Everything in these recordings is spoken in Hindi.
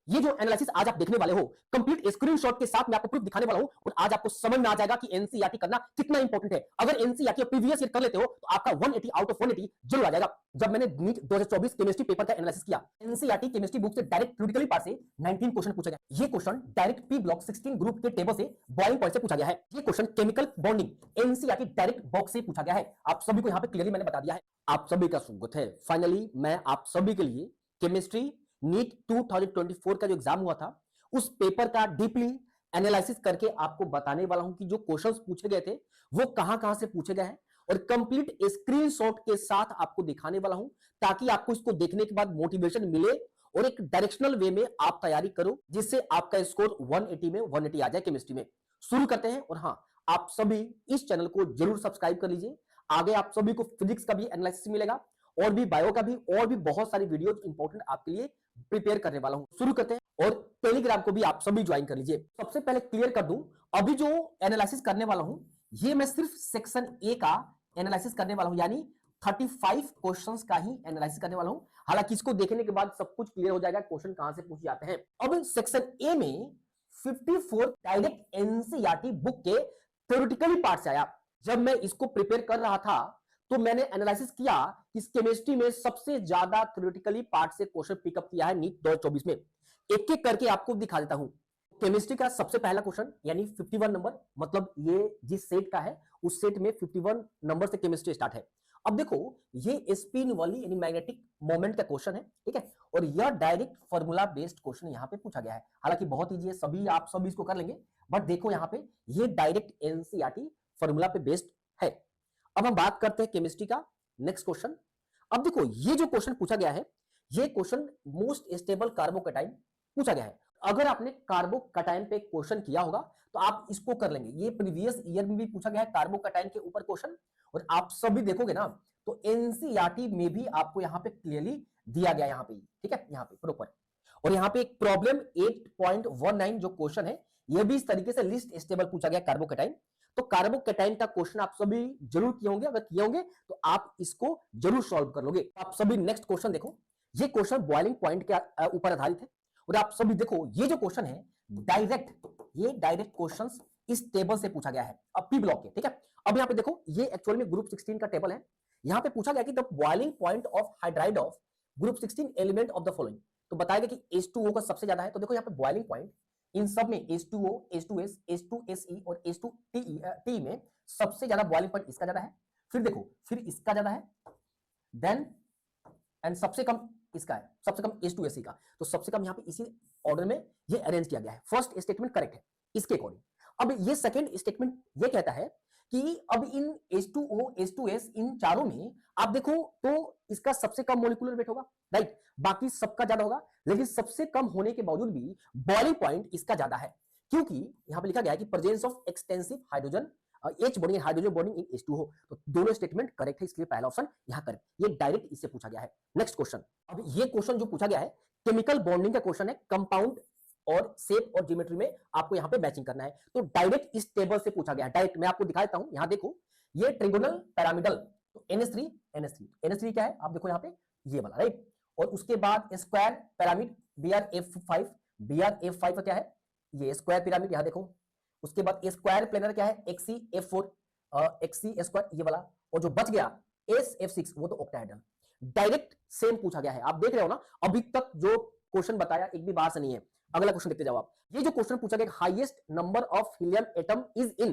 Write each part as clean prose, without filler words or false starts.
ये जो एनालिसिस आज आप देखने वाले हो, कंप्लीट स्क्रीनशॉट के साथ मैं आपको प्रूफ दिखाने वाला हूं और आज आपको समझ में आ जाएगा कि एनसीईआरटी करना कितना इंपॉर्टेंट है। अगर एनसीईआरटी प्रीवियस ईयर कर लेते हो तो आपका 180 आउट ऑफ 180 जरूर आ जाएगा। जब मैंने नीट 2024 केमिस्ट्री पेपर का एनालिसिस किया, एनसीईआरटी केमिस्ट्री बुक से डायरेक्ट थ्योरेटिकली पार्ट से 19 क्वेश्चन पूछे गए। ये question direct P block 16 group के टेबल से बॉइलिंग पॉइंट से पूछा गया है। ये question chemical bonding NCERT direct box से पूछा गया है। आप सभी को यहां पे क्लियरली मैंने बता दिया है। आप सभी का स्वागत है। फाइनली मैं आप सभी के लिए केमिस्ट्री नीट 2024 का जो एग्जाम हुआ था उस पेपर का डीपली एनालिसिस करके आपको बताने वाला हूं कि जो क्वेश्चंस पूछे गए थे वो कहां से पूछे गए हैं और कंप्लीट स्क्रीनशॉट के साथ आपको दिखाने वाला हूं ताकि आपको इसको देखने के बाद मोटिवेशन मिले और एक डायरेक्शनल वे में आप तैयारी करो जिससे आपका स्कोर 180 में 180 आ जाए केमिस्ट्री में। शुरू करते हैं। और हाँ, आप सभी इस चैनल को जरूर सब्सक्राइब कर लीजिए। आगे आप सभी को फिजिक्स का भी एनालिसिस मिलेगा और भी बायो का भी और भी बहुत सारी वीडियोस इंपॉर्टेंट आपके लिए प्रिपेयर करने वाला हूं। शुरू करते हैं और टेलीग्राम को भी आप सभी ज्वाइन कर लीजिए। सबसे पहले क्लियर कर दूं, अभी जो एनालिसिस करने वाला हूं ये मैं सिर्फ सेक्शन ए का एनालिसिस करने वाला हूं, यानी 35 क्वेश्चंस का ही एनालिसिस करने वाला हूं। हालांकि इसको देखने के बाद सब कुछ क्लियर हो जाएगा क्वेश्चन कहां से पूछे जाते हैं। अब सेक्शन ए में 54 डायरेक्ट एनसीईआरटी बुक के थ्योरेटिकली पार्ट से आया। जब मैं इसको प्रिपेयर कर रहा था तो मैंने एनालिसिस किया कि इस केमिस्ट्री में सबसे ज्यादा थ्योरेटिकली पार्ट से क्वेश्चन पिकअप किया है नीट 2024 में। एक एक करके आपको दिखा देता हूं। केमिस्ट्री का सबसे पहला क्वेश्चन यानी 51 नंबर, मतलब ये जिस सेट का है उस सेट में 51 नंबर से केमिस्ट्री स्टार्ट है। अब देखो, ये स्पिन वाली यानी मैग्नेटिक मोमेंट का क्वेश्चन है, ठीक है, और यह डायरेक्ट फॉर्मूला बेस्ड क्वेश्चन यहां पे पूछा गया है। हालांकि बहुत ईजी है, सभी आप सभी इसको कर लेंगे, बट देखो यहां पे ये डायरेक्ट एनसीईआरटी फॉर्मूला पे बेस्ड है। अब हम बात करते हैं केमिस्ट्री का नेक्स्ट क्वेश्चन। अब देखो, ये जो क्वेश्चन पूछा गया है ये क्वेश्चन मोस्ट स्टेबल कार्बोकैटायन पूछा गया है। अगर आपने कार्बोकैटायन पे क्वेश्चन किया होगा तो आप इसको कर लेंगे। ये प्रीवियस ईयर में भी पूछा गया है कार्बोकैटायन के ऊपर क्वेश्चन, और आप सभी देखोगे ना तो एनसीईआरटी में भी आपको यहां पे क्लियरली दिया गया, यहां पे, ठीक है, यहां पे प्रॉपर। और यहां पे एक प्रॉब्लम 8.19 जो क्वेश्चन है यह भी इस तरीके से लिस्ट स्टेबल पूछा गया कार्बोकैटायन। तो कार्बोकैटायन का क्वेश्चन आप सभी जरूर किए होंगे, अगर किए होंगे तो आप इसको जरूर सॉल्व कर लोगे। आप सभी नेक्स्ट क्वेश्चन देखो। ये क्वेश्चन बॉइलिंग पॉइंट के ऊपर आधारित है और आप सभी देखो ये जो क्वेश्चन है ये डायरेक्ट क्वेश्चंस इस टेबल से पूछा गया है, अब पी ब्लॉक के, ठीक है। अब यहां पे देखो ये एक्चुअल में ग्रुप 16 का टेबल है। यहां पे पूछा गया कि the boiling point of hydride of group 16 element of the following. तो बताया गया कि H2O का सबसे ज्यादा है। तो देखो यहां पे बॉइलिंग पॉइंट इन सब में H2O, H2S, H2SE और H2T में सबसे ज्यादा बॉइलिंग पॉइंट इसका ज्यादा है। फिर देखो, फिर इसका ज्यादा है, देन एंड सबसे कम इसका है, सबसे कम H2SE का। तो सबसे कम यहां पे इसी ऑर्डर में ये अरेंज किया गया है। फर्स्ट स्टेटमेंट करेक्ट है इसके अकॉर्डिंग। अब ये सेकंड स्टेटमेंट ये कहता है कि अब इन H2O, H2S इन चारों में आप देखो तो इसका सबसे कम मोलिकुलर वेट होगा, राइट, बाकी सबका ज्यादा होगा, लेकिन सबसे कम होने के बावजूद भी बॉइलिंग पॉइंट इसका ज्यादा है, क्योंकि यहां पे लिखा गया है कि presence of extensive hydrogen H bonding, hydrogen bonding in H2O। तो दोनों स्टेटमेंट करेक्ट है, इसलिए पहला ऑप्शन यहां करेक्ट। ये डायरेक्ट इससे पूछा गया है। Next question. अब ये क्वेश्चन जो पूछा गया है केमिकल बॉन्डिंग का क्वेश्चन है, कंपाउंड और शेप और ज्योमेट्री में आपको यहां पे मैचिंग करना है। तो डायरेक्ट इस टेबल से पूछा गया है। डायरेक्ट मैं आपको दिखा देता हूं, यहां देखो ये ट्रिगोनल पिरामिडल, तो NH3 क्या है आप देखो यहां पे ये वाला, राइट। और उसके बाद स्क्वायर पिरामिड BRF5 का क्या है, ये स्क्वायर पिरामिड, यहां देखो। उसके बाद स्क्वायर प्लेनर क्या है, XCF4 XC स्क्वायर ये वाला। और जो बच गया SF6 वो तो ऑक्टाहेड्रल। डायरेक्ट सेम पूछा गया है। आप देख रहे हो ना, अभी तक जो क्वेश्चन बताया एक भी बार से नहीं है। अगला क्वेश्चन देखते जाओ आप। ये जो क्वेश्चन पूछा गया highest number of helium atom is in,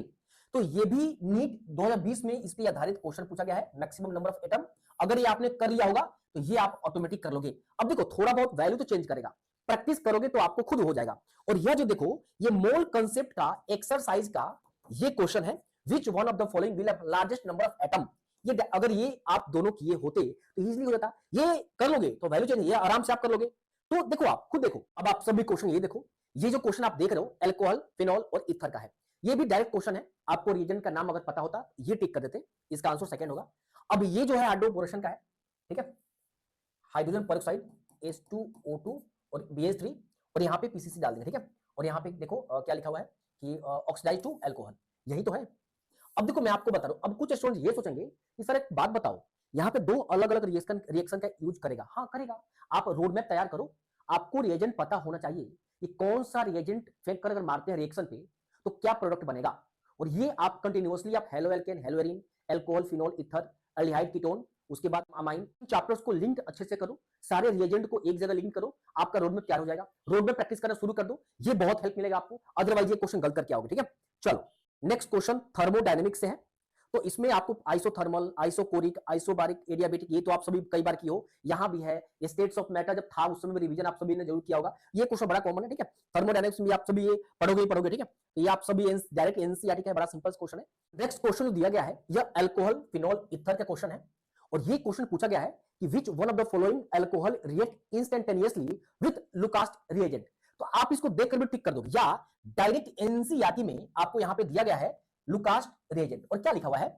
तो ये भी नीट 2020 में इस पे आधारित क्वेश्चन पूछा गया है, मैक्सिमम नंबर ऑफ एटम। अगर ये आपने कर लिया होगा तो ये आप ऑटोमेटिक कर लोगे। अब देखो थोड़ा बहुत वैल्यू तो चेंज करेगा, प्रैक्टिस करोगे तो आपको खुद हो जाएगा। और यह जो देखो ये मोल कंसेप्ट का एक्सरसाइज का ये क्वेश्चन है, विच one of the following will have largest number of atom. ये अगर ये आप दोनों किए होते तो इजीली हो जाता। ये कर लोगे तो वैल्यू चेंज, ये आराम से आप कर लोगे। तो देखो आप खुद देखो। अब आप सभी क्वेश्चन ये देखो, ये जो क्वेश्चन आप देख रहे हो अल्कोहल, फिनॉल और ईथर का है। ये भी डायरेक्ट क्वेश्चन है। आपको रीजन का नाम अगर पता होता ये टिक कर देते, इसका आंसर सेकंड होगा। अब ये जो है हाइड्रोपोरेशन का है, ठीक है, हाइड्रोजन पेरोक्साइड H2O2 और BH3, और यहाँ पे PCC डाल देंगे, ठीक है। और यहाँ पे देखो क्या लिखा हुआ है कि ऑक्सीडाइज टू अल्कोहल, यही तो है। अब देखो मैं आपको बता रहा हूं, अब कुछ स्टूडेंट ये सोचेंगे कि सर एक बात बताओ, यहाँ पे दो अलग अलग रिएक्शन का यूज करेगा। हाँ करेगा। आप रोड मैप तैयार करो, आपको रिएजेंट पता होना चाहिए कि कौन सा रिएजेंट फेंक कर अगर मारते हैं रिएक्शन पे तो क्या प्रोडक्ट बनेगा। और ये आप कंटिन्यूअसली आप halo alkane, haloarene, alcohol, phenol, ether, aldehyde, ketone, उसके बाद अमाइन चैप्टर्स को लिंक अच्छे से करो, सारे रिएजेंट को एक जगह लिंक करो, आपका रोड मैप तैयार हो जाएगा। रोड मैप प्रैक्टिस करना शुरू कर दो, ये बहुत हेल्प मिलेगा आपको, अदरवाइज ये क्वेश्चन गलत करके आओगे। ठीक है, चलो नेक्स्ट क्वेश्चन थर्मोडायनेमिक्स से है। तो इसमें आपको आइसोथर्मल, आइसोकोरिक, आइसोबारिक, एडियाबेटिक, ये तो आप सभी कई बार की हो, यहां भी है। स्टेट्स ऑफ मैटर जब था उस समय रिवीजन आप सभी ने जरूर किया होगा, ये क्वेश्चन बड़ा कॉमन है। ठीक है, थर्मोडायनेमिक्स में आप सभी ये पढ़ोगे ही पढ़ोगे। ठीक है, ये आप सभी डायरेक्ट एनसीईआरटी का बड़ा सिंपल क्वेश्चन है। नेक्स्ट क्वेश्चन जो दिया गया है यह अल्कोहल, फिनोल, ईथर का क्वेश्चन है। और ये क्वेश्चन पूछा गया है कि which one of the following alcohol react instantaneously with Lucas reagent. तो आप इसको देखकर भी टिक कर दोगे, या डायरेक्ट एनसीईआरटी में आपको यहां पे दिया गया है लुकास्ट रिएजेंट, और क्या लिखा हुआ है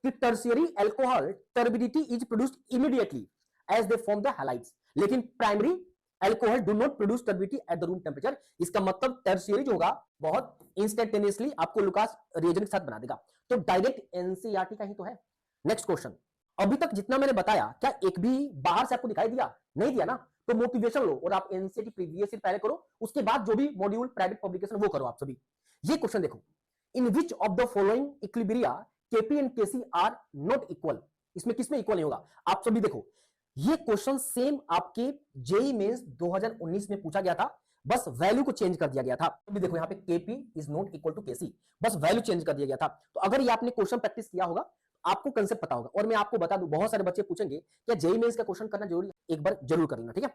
कि tertiary alcohol turbidity is produced immediately as they form the halides, लेकिन primary alcohol do not produce turbidity at the room temperature. इसका मतलब टर्शियरी जो होगा बहुत इंस्टेंटेनियसली आपको लुकास्ट रिएजेंट के साथ बना देगा। तो डायरेक्ट एनसीईआरटी का ही तो है। नेक्स्ट क्वेश्चन, अभी तक जितना मैंने बताया क्या एक भी बाहर से आपको दिखाई दिया? नहीं दिया ना, तो मोटिवेशन लो और आप एनसीईआरटी प्रीवियस ईयर पहले करो, उसके बाद जो भी मॉड्यूल प्राइवेट पब्लिकेशन वो करो आप सभी। ये क्वेश्चन देखो, in which of the following equilibria KP and KC are not equal. इसमें किसमें इक्वल नहीं होगा? आप सभी देखो, ये क्वेश्चन सेम आपके जेईई मेंस 2019 में पूछा गया था, बस वैल्यू को चेंज कर दिया गया था। अभी देखो यहाँ पे KP is not equal to KC, बस वैल्यू चेंज कर दिया गया था। तो अगर ये आपने क्वेश्चन प्रैक्टिस किया होगा आपको कंसेप्ट पता होगा। और मैं आपको बता दूं, बहुत सारे बच्चे पूछेंगे क्या जेईई मेंस का क्वेश्चन करना जरूरी है? एक बार जरूर कर लेना। ठीक है,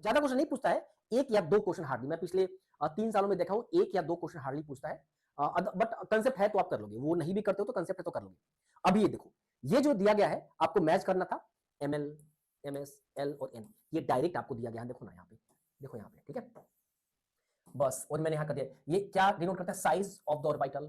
ज्यादा क्वेश्चन नहीं पूछता है, एक या दो क्वेश्चन हार्डली, मैं पिछले 3 सालों में देखा हूं एक या दो क्वेश्चन हार्डली पूछता है, बट कंसेप्ट है तो आप कर लोगे, वो नहीं भी करते हो तो कंसेप्ट है तो कर लोगे। अभी ये देखो, ये जो दिया गया है आपको मैच करना था ml, ms, l और n, ये डायरेक्ट आपको दिया गया है। देखो ना यहाँ पे, देखो यहाँ पे, ठीक है, बस। और मैंने यहाँ कर दिया, ये क्या डिनोट करता है? Size of the orbital.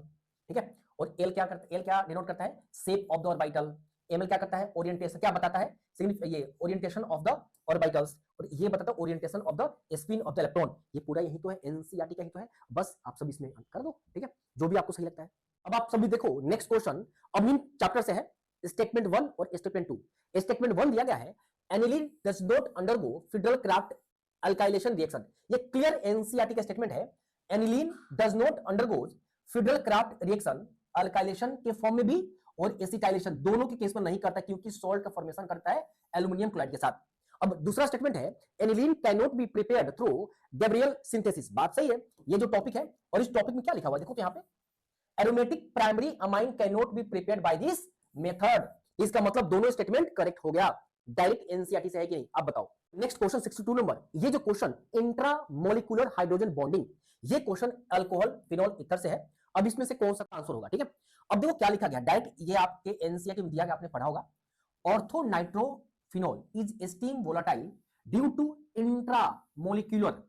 ठीक है, और एल क्या करता है? एल क्या डिनोट करता है? Shape of the orbital. ML क्या करता है? ओरिएंटेशन, क्या बताता है? ये ओरिएंटेशन ऑफ द ऑर्बिटल्स, और ये बताता है orientation of the spin off the electron. ये पूरा यही तो है, एनसीईआरटी का ही तो है, बस आप सब इसमें कर दो। ठीक है, जो भी आपको सही लगता है। अब आप सभी देखो नेक्स्ट क्वेश्चन अमीन चैप्टर से है, स्टेटमेंट 1 और स्टेटमेंट 2। स्टेटमेंट 1 दिया गया है aniline does not undergo federal craft alkylation reaction. ये क्लियर एनसीईआरटी का स्टेटमेंट है, aniline does not undergoes federal craft reaction alkylation के फॉर्म में भी और एसिटाइलेशन दोनों के केस में नहीं करता, क्योंकि सॉल्ट का फॉर्मेशन करता है एल्युमिनियम क्लोराइड के साथ। अब दूसरा स्टेटमेंट है aniline can not be prepared through Gabriel synthesis. बात सही है, ये जो टॉपिक है, और इस टॉपिक में क्या लिखा हुआ है देखो तो यहाँ पे, aromatic primary amine can not be prepared by this method. इसका मतलब दोनों स्टेटमेंट करेक्ट हो गया। डायरेक्ट एनसीईआरटी से है कि नहीं, आप बताओ। नेक्स्ट क्वेश्चन 62 नंबर, ये जो क्वेश्चन इंट्रामोलिकुलर हाइड्रोजन बॉन्डिंग, ये क्वेश्चन अल्कोहल, फिनोल, ईथर से है। अब इसमें से कौन सा आंसर होगा? ठीक है, अब देखो क्या लिखा गया डायरेक्ट, ये आपके एनसीईआरटी में दिया गया, आपने पढ़ा होगा। Ortho nitrophenol is steam volatile due to intramolecular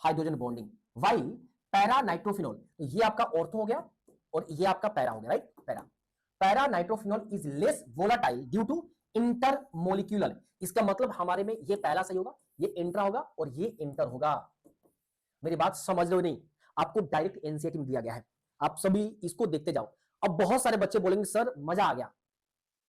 hydrogen bonding, while para nitrophenol, ये आपका ऑर्थो हो गया और ये आपका पैरा हो गया, right? Para nitrophenol is less volatile due to intermolecular. इसका मतलब हमारे में ये पहला सही होगा, ये इंट्रा होगा और ये इंटर होगा। मेरी बात समझ रहे हो नहीं? आपको डायरेक्ट एनसीईआरटी में दिया गया है, आप सभी इसको देखते जाओ। अब बहुत सारे बच्चे बोलेंगे सर मजा आ गया,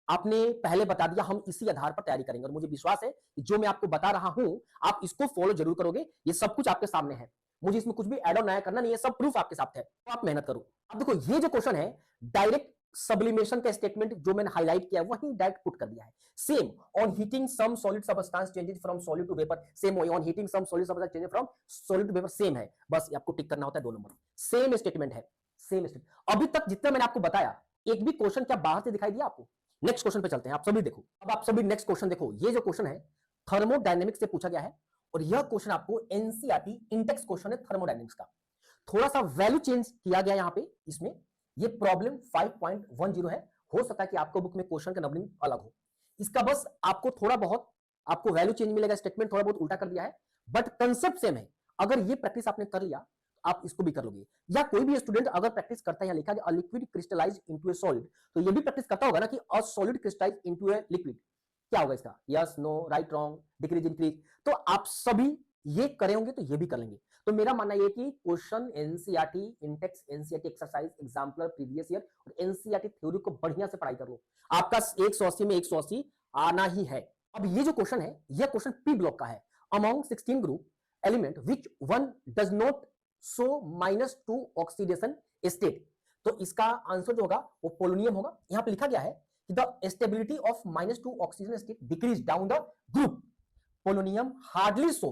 आपने पहले बता दिया, हम इसी आधार पर तैयारी करेंगे। और मुझे विश्वास है कि जो मैं आपको बता रहा हूं आप इसको फॉलो जरूर करोगे। ये सब कुछ आपके सामने है, मुझे इसमें कुछ भी एड ऑन नया करना नहीं है, सब प्रूफ आपके साथ है, तो आप मेहनत करो। अब देखो ये जो क्वेश्चन है डायरेक्ट सब्लिमेशन का स्टेटमेंट जो मैंने हाईलाइट किया वही डायरेक्ट पुट कर दिया है। Same on heating some solid substance changes from solid to vapour, same वही on heating some solid substance changes from solid to vapour, same है, बस आपको टिक करना होता है 2 नंबर। सेम स्टेटमेंट है, सेम स्टेटमेंट। अभी तक जितना मैंने आपको बताया एक भी क्वेश्चन क्या बाहर से दिखाई दिया आपको? नेक्स्ट क्वेश्चन पे चलते हैं, आप सभी देखो। अब आप सभी नेक्स्ट क्वेश्चन देखो, ये जो क्वेश्चन है थर्मोडायनेमिक्स से पूछा गया है, और यह क्वेश्चन आपको एनसीईआरटी इंटेक्स क्वेश्चन है थर्मोडायनेमिक्स का। थोड़ा सा वैल्यू चेंज किया गया यहाँ पे, इसमें ये प्रॉब्लम 5.10 है, हो सकता है कि आपको बुक में क्वेश्चन का नंबरिंग अलग हो, इसका बस आपको थोड़ा बहुत आपको वैल्यू चेंज मिलेगा, स्टेटमेंट थोड़ा बहुत उल्टा कर दिया है, बट कंसेप्ट सेम है। अगर ये प्रैक्टिस आपने कर लिया आप इसको भी कर लोगे। या कोई भी स्टूडेंट अगर प्रैक्टिस करता है, या लिखा है liquid crystallise into a solid, तो ये भी प्रैक्टिस करता होगा ना कि a solid crystallise into a liquid, क्या होगा इसका? Yes, no, right, wrong, decrease, increase. तो आप सभी ये करे होंगे तो ये भी कर लेंगे। तो मेरा मानना ये कि question NCERT Intex, NCERT exercise, exemplar, previous year और एनसीईआरटी थ्योरी को बढ़िया से पढ़ाई कर लो, आपका 180 में 180 आना ही है। अब ये जो क्वेश्चन है, यह क्वेश्चन पी ब्लॉक का है। Among 16 group element which one does not show -2 oxidation state. तो इसका आंसर जो होगा वो पोलोनियम होगा। यहां पे लिखा गया है कि the stability of -2 oxygen state decrease down the group. Polonium hardly so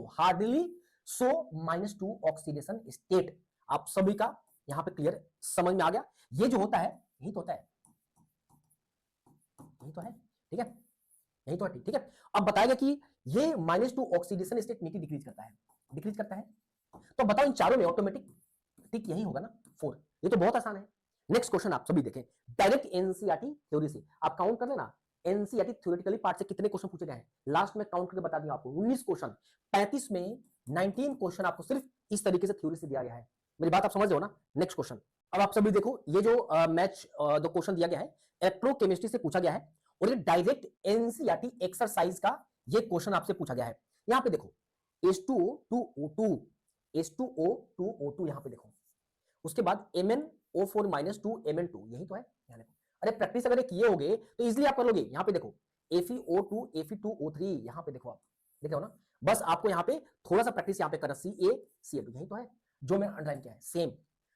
-2 oxidation state. आप सभी का यहां पे क्लियर समझ में आ गया। ये जो होता है यही तो होता है, यही तो है, ठीक है, यही तो है, ठीक है। अब बताएगा कि ये -2 ऑक्सीडेशन स्टेट नीचे डिक्रीज करता है। तो बताओ इन चारों में ऑटोमेटिक टिक यही होगा ना 4। ये तो बहुत आसान है। नेक्स्ट क्वेश्चन आप सभी देखें, डायरेक्ट एनसीईआरटी थ्योरी से आप काउंट कर लेना। एनसीईआरटी थ्योरेटिकली पार्ट से कितने क्वेश्चन पूछे गए हैं लास्ट में काउंट करके बता दिया आपको 19 क्वेश्चन। 35 में 19 क्वेश्चन आपको सिर्फ इस तरीके से थ्योरी से दिया गया है। मेरी बात आप समझ रहे हो ना। नेक्स्ट क्वेश्चन अब आप सभी देखो, ये जो मैच दो क्वेश्चन दिया गया है इलेक्ट्रोकेमिस्ट्री से पूछा गया है और ये डायरेक्ट एनसीईआरटी एक्सरसाइज का ये क्वेश्चन आपसे पूछा गया है। यहां पे देखो H2O2 यहां पे देखो, उसके बाद MnO4 -2 Mn2, यही तो है। यहां देखो, अरे प्रैक्टिस अगर किए होगे तो इजीली आप कर लोगे। यहां पे देखो FeO2 Fe2O3, यहां पे देखो, आप देख रहे हो ना। बस आपको यहां पे थोड़ा सा प्रैक्टिस यहां पे करना, CaCl2, यही तो है जो मैं अंडरलाइन किया है सेम।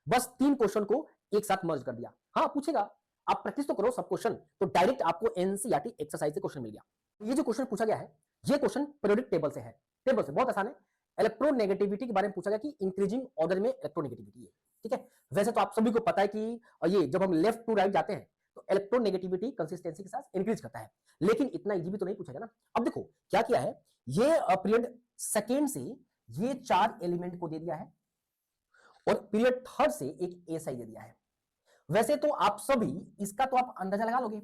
बस 3 क्वेश्चन को एक साथ मर्ज कर दिया। हाँ पूछेगा, आप प्रैक्टिस तो करो सब क्वेश्चन, तो डायरेक्ट आपको एनसीईआरटी एक्सरसाइज से क्वेश्चन मिल गया। ये जो क्वेश्चन पूछा गया है ये क्वेश्चन पीरियोडिक टेबल से है। टेबल से बहुत आसान है। इलेक्ट्रोनेगेटिविटी के बारे में पूछा गया कि इंक्रीजिंग ऑर्डर में इलेक्ट्रोनेगेटिविटी है, ठीक है। वैसे तो आप सभी को पता है कि ये जब हम लेफ्ट टू राइट जाते हैं तो इलेक्ट्रोनेगेटिविटी कंसिस्टेंसी के साथ इंक्रीज करता है, लेकिन इतना इजी भी तो नहीं पूछा गया ना। अब देखो क्या किया है, ये पीरियड सेकेंड से ये 4 एलिमेंट को दे दिया है और पीरियड थर्ड से एक एसआई दे दिया है। वैसे तो आप सभी इसका तो आप अंदाजा लगा लोगे,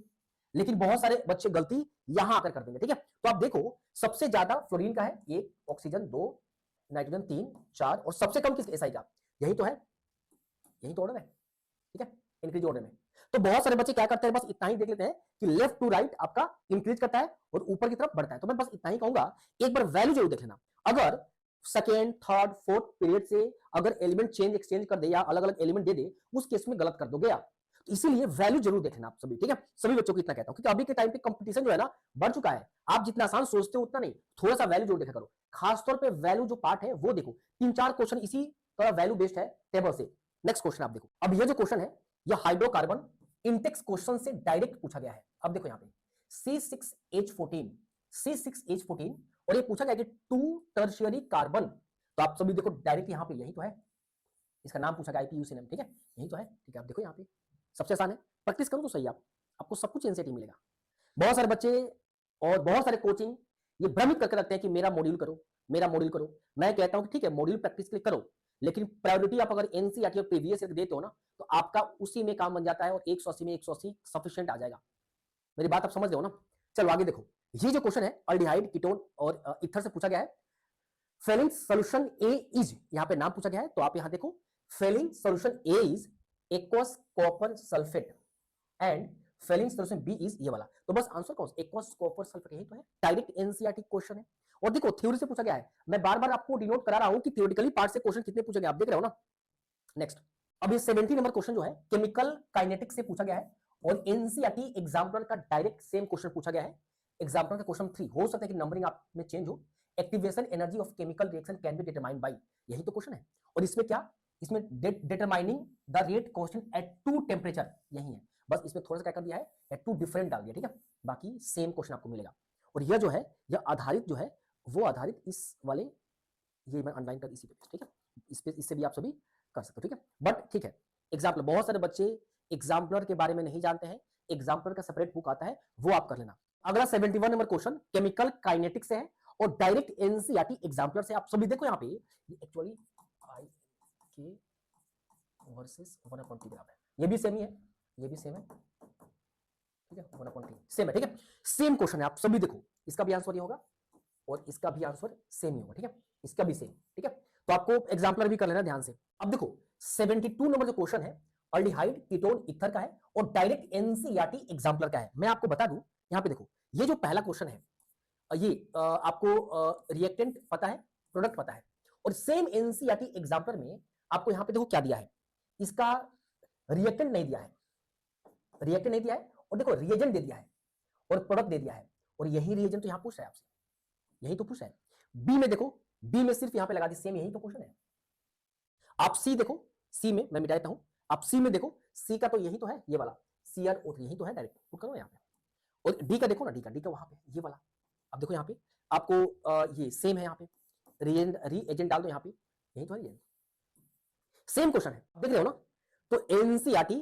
लेकिन बहुत सारे बच्चे गलती यहां आकर कर देंगे, ठीक है। तो आप देखो सबसे ज्यादा फ्लोरीन का है 1, ऑक्सीजन 2, नाइट्रोजन 3, 4 और सबसे कम किस एसआई का, यही तो है, यही तो ऑर्डर है, ठीक है, इंक्रीज ऑर्डर में। तो बहुत सारे बच्चे क्या करते हैं, बस इतना ही देख लेते हैं कि लेफ्ट टू राइट आपका इंक्रीज करता है और ऊपर की तरफ बढ़ता है। तो मैं बस इतना ही कहूंगा, एक बार वैल्यू जरूर देख लेना। अगर सेकेंड थर्ड फोर्थ पीरियड से अगर एलिमेंट चेंज एक्सचेंज कर दे या अलग अलग एलिमेंट दे दे, उस केस में गलत कर दोगे आप। तो इसीलिए वैल्यू जरूर देखना आप सभी, ठीक है। सभी बच्चों को इतना कहता हूं क्योंकि अभी के टाइम पे कंपटीशन जो है ना बढ़ चुका है। आप जितना आसान सोचते हो उतना नहीं, थोड़ा सा वैल्यू जरूर देखा करो। खासतौर पे वैल्यू जो पार्ट है वो देखो, 3-4 क्वेश्चन इसी तरह वैल्यू बेस्ड है टेबल से। नेक्स्ट क्वेश्चन आप देखो, अब ये जो क्वेश्चन है ये हाइड्रोकार्बन इंडेक्स क्वेश्चन से डायरेक्ट पूछा गया है। अब देखो यहाँ पे C6H14 और ये पूछा गया कि 2 टर्शियरी कार्बन। तो आप सभी देखो डायरेक्ट यहाँ पे यही तो है, इसका नाम पूछा गया IPUC नाम, ठीक है, यही तो है, ठीक है। आप देखो यहाँ पे सबसे आसान है, प्रैक्टिस करो तो सही, आपको सब कुछ एनसीईआरटी मिलेगा। बहुत सारे बच्चे और बहुत सारे कोचिंग ये भ्रमित करके रखते हैं कि मेरा मॉड्यूल करो, मेरा मॉड्यूल करो। मैं कहता हूं कि ठीक है मॉड्यूल प्रैक्टिस के लिए करो, लेकिन प्रायोरिटी आप अगर एनसीईआरटी और प्रीवियस ईयर देते हो ना तो आपका उसी में काम बन जाता है और 180 में 180 सफिशिएंट आ जाएगा। मेरी बात आप समझ रहे हो ना। चलो आगे देखो, ये जो क्वेश्चन है अल्डिहाइड कीटोन और इथर से पूछा गया है। फेलिंग सोल्यूशन ए इज, यहां पे नाम पूछा गया है, तो आप यहां देखो Fehling solution A is aqueous copper sulphate and Fehling solution B is ये वाला। तो बस आंसर कौन सा, एक्वस कॉपर सल्फेट, यही तो है। डायरेक्ट एनसीईआरटी क्वेश्चन है और देखो थ्योरी से पूछा गया है। मैं बार बार आपको डिनोट करा रहा हूं कि थ्योरेटिकली पार्ट से क्वेश्चन कितने पूछे गए, आप देख रहे हो ना। नेक्स्ट, अब ये 70 नंबर क्वेश्चन जो है केमिकल काइनेटिक्स से पूछा गया है और एनसीईआरटी एग्जाम्पलर का डायरेक्ट सेम क्वेश्चन पूछा गया है। एग्जाम्पलर का क्वेश्चन 3 हो सकता है कि नंबरिंग आप में चेंज हो। Activation energy of chemical reaction can be determined by, यही तो क्वेश्चन है। और इसमें क्या, इसमें determining the rate constant eight 2 temperature, यही है। बस इसमें थोड़ा सा क्या कर दिया है, एट 2 डिफरेंट डाल दिया, ठीक है। बाकी सेम क्वेश्चन आपको मिलेगा। और यह जो है यह आधारित जो है वो आधारित इस वाले, ये मैं अनलाइन कर इसी पे, ठीक है। इस पे इससे भी आप सभी कर सकते हो, ठीक है। बट ठीक है, एग्जाम्पलर बहुत सारे बच्चे एग्जाम्पलर के बारे में नहीं जानते हैं, एग्जाम्पलर का सेपरेट बुक आता है वो आप कर लेना। अगला 71 नंबर क्वेश्चन केमिकल काइनेटिक्स से है और डायरेक्ट एनसीईआरटी एग्जाम्पलर से। आप सभी देखो यहाँ पे एक्चुअली आई के वर्सेस 1/T ग्राफ है, ये भी सेम ही है, ये भी सेम है, ठीक है, 1/T सेम है, ठीक है। सेम क्वेश्चन है, आप सभी देखो इसका भी आंसर ये होगा और इसका भी आंसर सेम ही होगा, ठीक है, इसका भी सेम, ठीक है। तो आपको एग्जाम्पलर भी कर लेना ध्यान से। अब देखो 72 नंबर जो क्वेश्चन है अल्डिहाइड कीटोन ईथर का है और डायरेक्ट एनसीईआरटी एग्जाम्पलर का है। मैं आपको बता दूं यहां पे देखो, ये जो पहला क्वेश्चन है ये आपको रिएक्टेंट पता है, प्रोडक्ट पता है, और सेम एनसीईआरटी एग्जाम्पलर में आपको यहां पे देखो क्या दिया है, इसका रिएक्टेंट नहीं दिया है, रिएक्टेंट नहीं दिया है, और देखो रिएजेंट दे दिया है और प्रोडक्ट दे दिया है, और यही रिएजेंट तो यहां पूछ रहा है आपसे, यही तो पूछ रहा है। बी में देखो बी में सिर्फ यहां पे लगा दी सेम, यही तो क्वेश्चन है। आप सी देखो, सी में मैं मिटा देता हूं, आप सी में देखो, सी का तो यही तो है, ये वाला CrO3 यही तो है, डायरेक्ट पुट करो यहाँ पे। और डी का देखो ना, डी का वहां पे ये वाला, अब देखो यहाँ पे आपको ये सेम है, यहाँ पे रीएजेंट डाल दो यहाँ पे, यही तो है, सेम क्वेश्चन है, देख रहे हो ना। तो एनसीईआरटी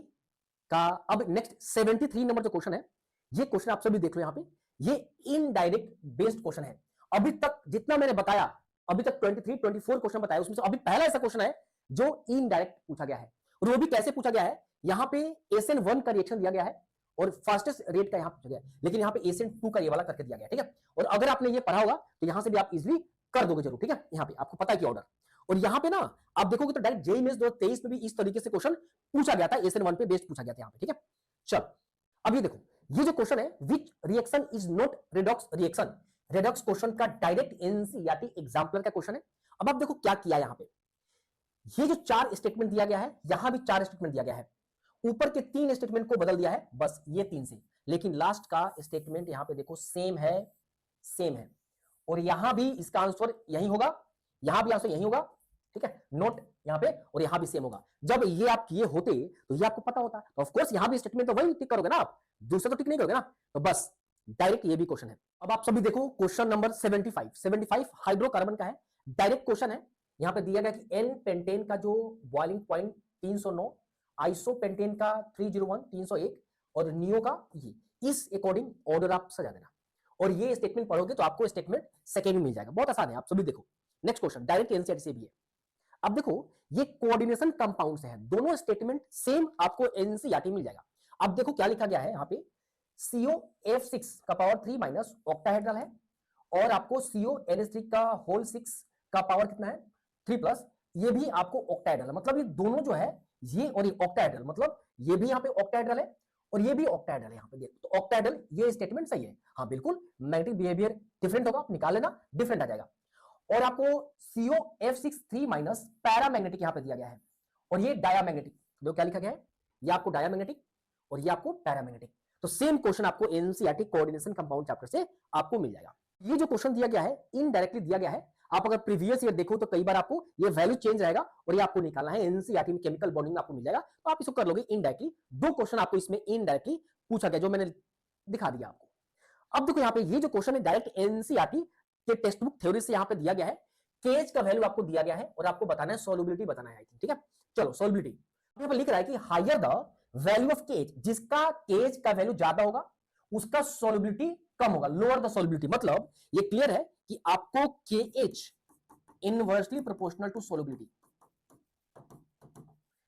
का अब नेक्स्ट 73 नंबर जो क्वेश्चन है, ये क्वेश्चन आप सभी देख लो यहाँ पे, ये इनडायरेक्ट बेस्ड क्वेश्चन है। अभी तक जितना मैंने बताया, अभी तक 23 24 क्वेश्चन बताया, उसमें से अभी पहला ऐसा क्वेश्चन है जो इनडायरेक्ट पूछा गया है। और वो भी कैसे पूछा गया है, यहाँ पे SN1 का रिएक्शन दिया गया है और फास्टेस्ट रेट का यहाँ पूछा गया है, लेकिन यहाँ पे SN2 का ये वाला करके दिया गया है, ठीक है। और अगर आपने ये पढ़ा होगा तो यहाँ से भी आप इजिली कर दोगे जरूर, ठीक है। यहाँ पे आपको पता है कि ऑर्डर, और यहाँ पे ना आप देखोगे तो डायरेक्ट जेईई मेंस 2023 में भी इस तरीके से क्वेश्चन पूछा गया था, SN1 पे बेस्ड पूछा गया था यहाँ पे, ठीक है। चल अब ये देखो, ये जो क्वेश्चन है, which reaction is not redox reaction, redox question का डायरेक्ट एनसीईआरटी एग्जाम्पलर का क्वेश्चन है। अब आप देखो क्या किया यहाँ पे, ये जो 4 स्टेटमेंट दिया गया है, यहां भी 4 स्टेटमेंट दिया गया है, ऊपर के 3 स्टेटमेंट को बदल दिया है बस ये 3 से, लेकिन लास्ट का स्टेटमेंट यहां पे देखो सेम है, सेम है। और यहां भी इसका आंसर यही होगा, यहां भी आंसर यही होगा, ठीक है, नोट यहां पे, और यहां भी सेम होगा। जब ये आप किए होते तो ये आपको पता होता, तो ऑफ कोर्स यहां भी स्टेटमेंट तो वही टिक करोगे ना आप, दूसरा तो टिक नहीं करोगे ना, तो बस डायरेक्ट ये भी क्वेश्चन है। अब आप सभी देखो क्वेश्चन नंबर 75 हाइड्रोकार्बन का है, डायरेक्ट क्वेश्चन है। यहां पे दिया गया कि एन पेंटेन का जो बॉइलिंग पॉइंट 309, आइसोपेंटेन का 301 301 और नियो का ये, इस अकॉर्डिंग ऑर्डर आप सजा देना, और ये स्टेटमेंट पढ़ोगे तो आपको स्टेटमेंट सेकेंड में मिल जाएगा, बहुत आसान है। आप सभी देखो नेक्स्ट क्वेश्चन डायरेक्ट एनसीईआरटी से भी है। अब देखो ये कोऑर्डिनेशन कंपाउंड से है, दोनों स्टेटमेंट सेम आपको एनसीईआरटी मिल जाएगा। अब देखो क्या लिखा गया है यहाँ पे, COF6 का पावर 3 माइनस ऑक्टाहेड्रल है, और आपको CONH3 का होल 6 का पावर कितना है 3 प्लस, ये भी आपको ऑक्टाहेड्रल, मतलब ये दोनों जो है ये और ये ऑक्टाहेड्रल, मतलब ये भी यहाँ पे ऑक्टाहेड्रल है और ये भी ऑक्टाहेड्रल है यहाँ पे, देखो तो ऑक्टाहेड्रल ये स्टेटमेंट सही है। हाँ बिल्कुल, मैग्नेटिक बिहेवियर डिफरेंट होगा, आप निकाल लेना, डिफरेंट आ जाएगा। और आपको COF6 3 माइनस पैरामैग्नेटिक यहाँ पे दिया गया है, और ये डायामैग्नेटिक, देखो क्या लिखा गया है, ये आपको डायामैग्नेटिक और ये आपको पैरामैग्नेटिक। तो सेम क्वेश्चन आपको एनसीईआरटी कोऑर्डिनेशन कंपाउंड चैप्टर से आपको मिल जाएगा। ये जो क्वेश्चन दिया गया है इनडायरेक्टली दिया गया है, आप अगर प्रीवियस ईयर देखो तो कई बार आपको ये वैल्यू चेंज रहेगा और ये आपको निकालना है, एनसीईआरटी में केमिकल बॉन्डिंग में आपको मिल जाएगा, तो आप इसको कर लोगे इनडायरेक्टली। 2 क्वेश्चन आपको इसमें इनडायरेक्टली पूछा गया जो मैंने दिखा दिया आपको। अब देखो यहाँ पे ये जो क्वेश्चन है डायरेक्ट एनसीईआरटी के टेक्स्ट बुक थ्योरी से यहाँ पे दिया गया है, केज का वैल्यू आपको दिया गया है और आपको बताना है सोल्युबिलिटी बताना है, ठीक है। चलो सोल्युबिलिटी यहाँ पे लिख रहा है कि higher the value of KH, जिसका केज का वैल्यू ज्यादा होगा उसका सोल्युबिलिटी कम होगा, लोअर द सोल्युबिलिटी, मतलब ये क्लियर है कि आपको KH inversely proportional to solubility,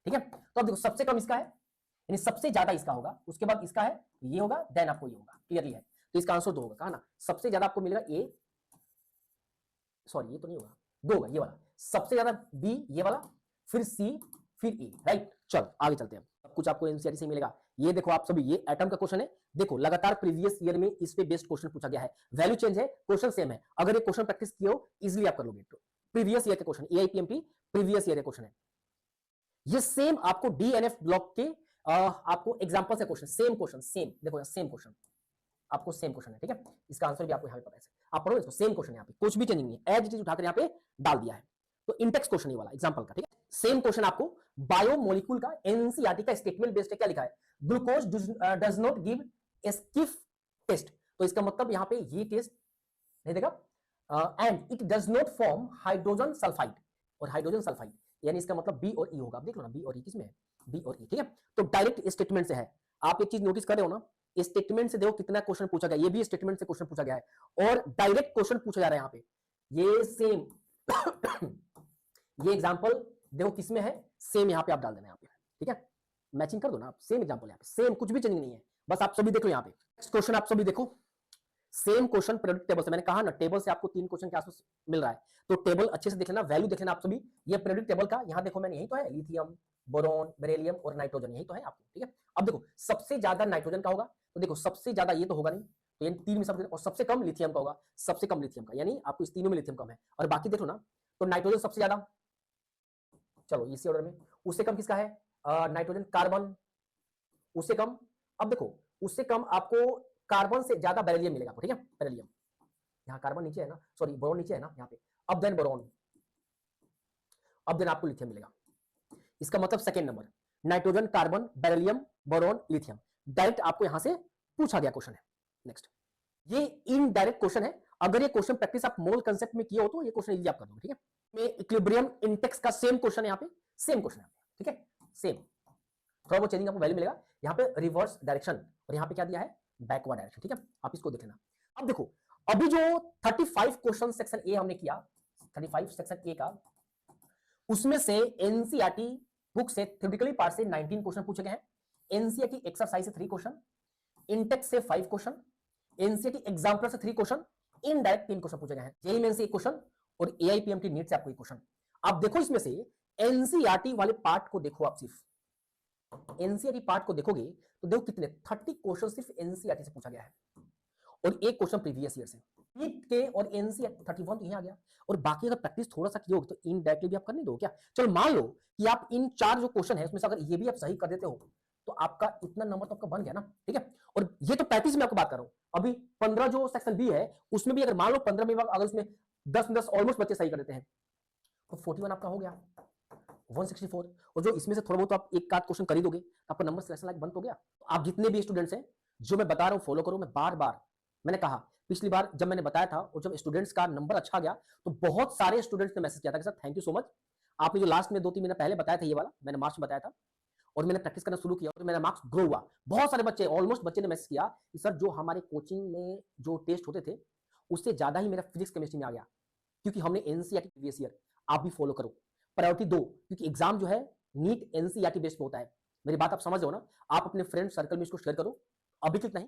ठीक है। तो अब देखो सबसे कम इसका है, यानी सबसे ज्यादा इसका होगा, उसके बाद इसका है, ये होगा, देन आपको ये होगा, क्लियरली है। तो इसका आंसर 2 होगा, कहा ना, सबसे ज्यादा आपको मिलेगा A, सॉरी ये तो नहीं होगा, 2 होगा ये वाला, सबसे ज्यादा B ये वाला, फिर C, फिर E, राइट। चल आगे चलते हैं, सब कुछ आपको एनसीईआरटी से मिलेगा। ये देखो आप सभी, ये एटम का क्वेश्चन है, देखो लगातार प्रीवियस ईयर में इस पे बेस्ड क्वेश्चन पूछा गया है, वैल्यू चेंज है, क्वेश्चन सेम है, अगर ये क्वेश्चन प्रैक्टिस किए हो इजीली आप कर लोगे। प्रीवियस ईयर के क्वेश्चन, AIPMP प्रीवियस ईयर के क्वेश्चन है, ये सेम आपको DNF ब्लॉक के आपको एग्जांपल से क्वेश्चन, सेम क्वेश्चन, सेम देखो सेम क्वेश्चन, आपको सेम क्वेश्चन है, ठीक है। इसका आंसर भी आपको यहाँ पे पता है, आप पढ़ो इसको, सेम क्वेश्चन यहाँ पे, कुछ भी चेंजिंग नहीं है, एज इट इज उठाकर यहाँ पे डाल दिया है। तो इंटेक्स क्वेश्चन ये वाला एग्जांपल का, ठीक है। सेम क्वेश्चन आपको बायोमोलिक्यूल का एनसीईआरटी का स्टेटमेंट बेस्ड है, क्या लिखा है, glucose does not give Schiff test, तो इसका मतलब यहाँ पे ये टेस्ट नहीं देगा, and it does not form hydrogen sulphide, और हाइड्रोजन सल्फाइड यानी इसका मतलब B और E होगा, आप देख लो ना B और E किसमें है, B और E, ठीक है। तो डायरेक्ट स्टेटमेंट से है, आप एक चीज नोटिस कर रहे हो ना, स्टेटमेंट से देखो कितना क्वेश्चन पूछा गया, ये भी स्टेटमेंट से क्वेश्चन पूछा गया है और डायरेक्ट क्वेश्चन पूछा जा रहा है यहाँ पे, ये सेम ये एग्जांपल देखो किसमें है, सेम यहाँ पे आप डाल देना यहाँ पे, ठीक है, मैचिंग कर दो ना आप, सेम एग्जांपल यहाँ पे, सेम, कुछ भी चेंजिंग नहीं है, बस आप सभी देखो यहाँ पे। नेक्स्ट क्वेश्चन आप सभी देखो, सेम क्वेश्चन प्रेडिक्ट टेबल से, मैंने कहा ना टेबल से आपको 3 क्वेश्चन के आसपास मिल रहा है, तो टेबल अच्छे से देख लेना, वैल्यू देख लेना आप सभी। ये प्रेडिक्ट टेबल का यहाँ देखो मैंने, यही तो है, लिथियम, बोरॉन, बेरिलियम और नाइट्रोजन, यही तो है आपको, ठीक है। अब देखो सबसे ज्यादा नाइट्रोजन का होगा, तो देखो सबसे ज्यादा ये तो होगा नहीं, तो ये 3 में सबसे, और सबसे कम लिथियम का होगा, सबसे कम लिथियम का, यानी आपको इस तीनों में लिथियम कम है, और बाकी देखो ना, तो नाइट्रोजन सबसे ज्यादा, चलो इसी ऑर्डर में, उससे कम किसका है, नाइट्रोजन, कार्बन उससे कम, अब देखो उससे कम आपको कार्बन से ज्यादा बेरिलियम मिलेगा आपको, ठीक है, बेरिलियम, यहाँ कार्बन नीचे है ना, सॉरी बोरॉन नीचे है ना यहाँ पे, अब देन बोरॉन, अब देन आपको लिथियम मिलेगा। इसका मतलब second number, nitrogen, carbon, beryllium, boron, lithium, direct आपको यहां से पूछा गया क्वेश्चन है। नेक्स्ट, ये इनडायरेक्ट क्वेश्चन है। अगर ये क्वेश्चन प्रैक्टिस आप मोल कंसेप्ट में किए हो तो ये क्वेश्चन इजीली आप कर दोगे, ठीक है। में इक्विलिब्रियम इंडेक्स का सेम क्वेश्चन है यहाँ पे, सेम क्वेश्चन है, ठीक है, सेम। थोड़ा बहुत चेंजिंग आपको वैल्यू मिलेगा, यहाँ पे रिवर्स डायरेक्शन और यहाँ पे क्या दिया है, बैकवर्ड डायरेक्शन, ठीक है। आप इसको देख लेना। अब देखो, अभी जो 35 क्वेश्चन सेक्शन ए हमने किया, 35 सेक्शन ए का, उसमें से एनसीईआरटी बुक से थ्योरेटिकली पार्ट से 19 क्वेश्चन पूछे गए हैं, एनसीईआरटी एक्सरसाइज से 3 क्वेश्चन, इंटेक्स से 5 क्वेश्चन, एनसीईआरटी एग्जाम्पलर से 3 क्वेश्चन, इनडायरेक्ट 3 क्वेश्चन पूछे गए हैं, जेईई मेंस से 1 क्वेश्चन और एआईपीएमटी नीट से आपको 1 क्वेश्चन। आप देखो इसमें से एनसीईआरटी वाले पार्ट को देखो, आप सिर्फ एनसीईआरटी पार्ट को देखोगे तो देखो कितने 30 क्वेश्चन सिर्फ एनसीईआरटी से पूछा गया है और 1 क्वेश्चन प्रीवियस ईयर से। नीट के और एनसीईआरटी 31 तो यहां आ गया, और बाकी अगर प्रैक्टिस थोड़ा सा किए तो इनडायरेक्टली भी आप कर नहीं दो क्या। चलो मान लो कि आप इन 4 जो क्वेश्चन है उसमें से अगर ये भी आप सही कर देते हो तो आपका इतना नंबर तो आपका बन गया ना, ठीक है। और ये तो 35 में आपको बात कर रहा हूं, अभी 15 जो सेक्शन बी है उसमें भी अगर मान लो 15 में अगर उसमें 10 ऑलमोस्ट बच्चे सही कर देते हैं तो 41 आपका हो गया, 164। और जो इसमें से थोड़ा बहुत आप एक आध क्वेश्चन कर ही दोगे तो आपका नंबर सिलेक्शन लायक बन तो गया। तो आप जितने भी स्टूडेंट्स हैं जो मैं बता रहा हूं फॉलो करो। मैं बार बार मैंने कहा, पिछली बार जब मैंने बताया था और जब स्टूडेंट्स का नंबर अच्छा गया तो बहुत सारे स्टूडेंट्स ने मैसेज किया था कि sir thank you so much, आपने जो लास्ट में 2-3 महीने पहले बताया था ये वाला, मैंने मार्च में बताया था और मैंने प्रैक्टिस करना शुरू किया और मेरा मार्क्स ग्रो हुआ। बहुत सारे बच्चे, ऑलमोस्ट बच्चे ने मैसेज किया कि सर जो हमारे कोचिंग में जो टेस्ट होते थे उससे ज्यादा ही मेरा फिजिक्स केमिस्ट्री में आ गया, क्योंकि हमने एनसीईआरटी प्रीवियस ईयर। आप भी फॉलो करो। प्रायोरिटी 2, क्योंकि एग्जाम जो है नीट एनसीईआरटी बेस्ड पे होता है। मेरी बात आप समझ रहे हो ना। आप अपने फ्रेंड सर्कल में इसको शेयर करो। अभी तक नहीं